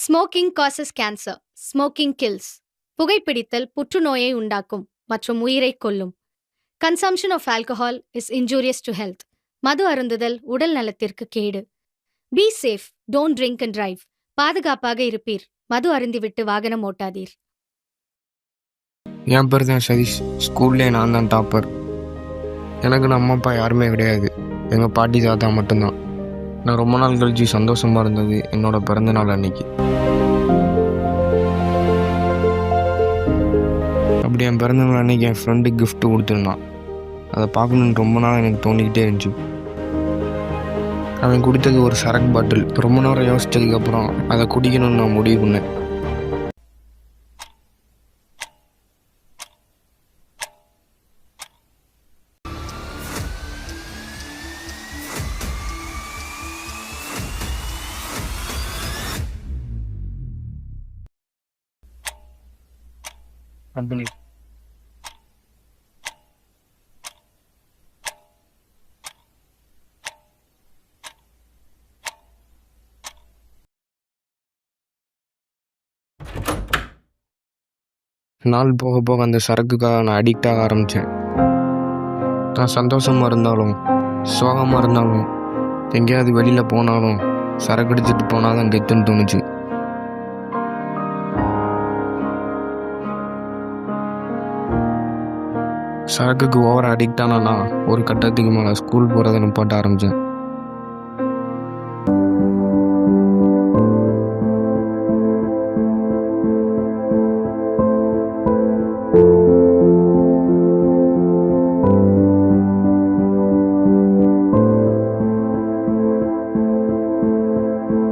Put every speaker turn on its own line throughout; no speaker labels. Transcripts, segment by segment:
Smoking causes cancer. Smoking kills. புகைப்பிடித்தல் புற்றுநோயை உண்டாக்கும் மற்றும் உயிரைக் கொல்லும். Consumption of alcohol is injurious to health. மது அருந்துதல் உடல் நலத்திற்கு கேடு. Be safe. Don't drink and drive. பாதுகாப்பாக இருப்பீர். மது அருந்திவிட்டு வாகனம் ஓட்டாதீர்.
என் பேர் தான் சதீஷ். ஸ்கூல்லே நான் தான் டாப்பர். எனக்குன்னு அம்மா அப்பா யாருமே கிடையாது. எங்கள் பாட்டி தாத்தா மட்டும்தான். நான் ரொம்ப நாள் கழிச்சு சந்தோஷமாக இருந்தது என்னோட பிறந்த நாள் அன்னைக்கு. அப்படி என் பிறந்த நாள் அன்னைக்கு என் ஃப்ரெண்டு கிஃப்ட் கொடுத்துருந்தான். அதை பார்க்கணுன்னு ரொம்ப நாள் எனக்கு தோண்டிக்கிட்டே இருந்துச்சு. அவன் கொடுத்தது ஒரு சரக்கு பாட்டில். ரொம்ப நேரம் யோசிச்சதுக்கப்புறம் அதை குடிக்கணும்னு நான் முடிவு பண்ணேன். கம்பெனி நாள் போக போக அந்த சரக்குக்காக நான் அடிக்ட் ஆக ஆரம்பித்தேன். நான் சந்தோஷமாக இருந்தாலும் சோகமாக இருந்தாலும் எங்கேயாவது வெளியில் போனாலும் சரக்கு அடிச்சுட்டு போனால் தான் கெத்துன்னு தோணுச்சு. சரக்குக்கு ஓவராக அடிக்ட் ஆனா ஒரு கட்டத்துக்கு மேலே ஸ்கூல் போகிறத நிப்பாட்ட ஆரம்பித்தேன்.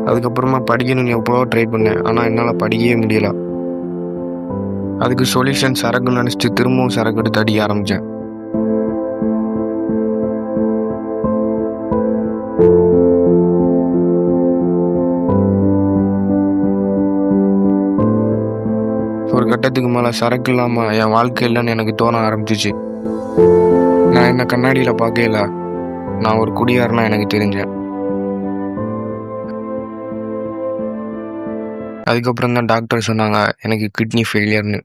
அதுக்கப்புறமா படிக்கணும்னு எவ்வளோ ட்ரை பண்ணேன். ஆனால் என்னால் படிக்கவே முடியல. அதுக்கு சொல்யூஷன் சரக்குன்னு நினச்சிட்டு திரும்பவும் சரக்கு எடுத்து அடிக்க ஆரம்பித்தேன். ஒரு கட்டத்துக்கு மேலே சரக்கு இல்லாமல் என் வாழ்க்கை இல்லைன்னு எனக்கு தோண ஆரம்பிச்சிச்சு. நான் என்ன கண்ணாடியில் பார்க்கல, நான் ஒரு குடியாரனா எனக்கு தெரிஞ்சேன். அதுக்கப்புறம் தான் டாக்டர் சொன்னாங்க எனக்கு கிட்னி ஃபெயிலியர்னு.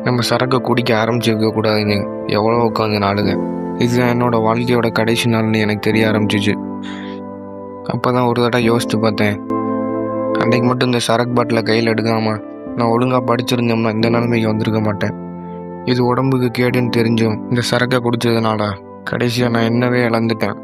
நம்ம சரக்கை குடிக்க ஆரம்பிச்சிருக்க கூடாதுன்னு எவ்வளோ உட்காந்து நாளுங்க. இதுதான் என்னோட வாழ்க்கையோட கடைசி நாள்னு எனக்கு தெரிய ஆரம்பிச்சிச்சு. அப்போ தான் ஒரு தடவை யோசித்து பார்த்தேன், அன்றைக்கு மட்டும் இந்த சரக்கு பாட்டில் கையில் எடுக்காமல் நான் ஒழுங்காக படிச்சிருந்தோம்னா இந்த நிலைமைக்கு வந்திருக்க மாட்டேன். இது உடம்புக்கு கேடுன்னு தெரிஞ்சும் இந்த சரக்கை குடித்ததுனால கடைசியாக நான் என்னவே இழந்துட்டேன்.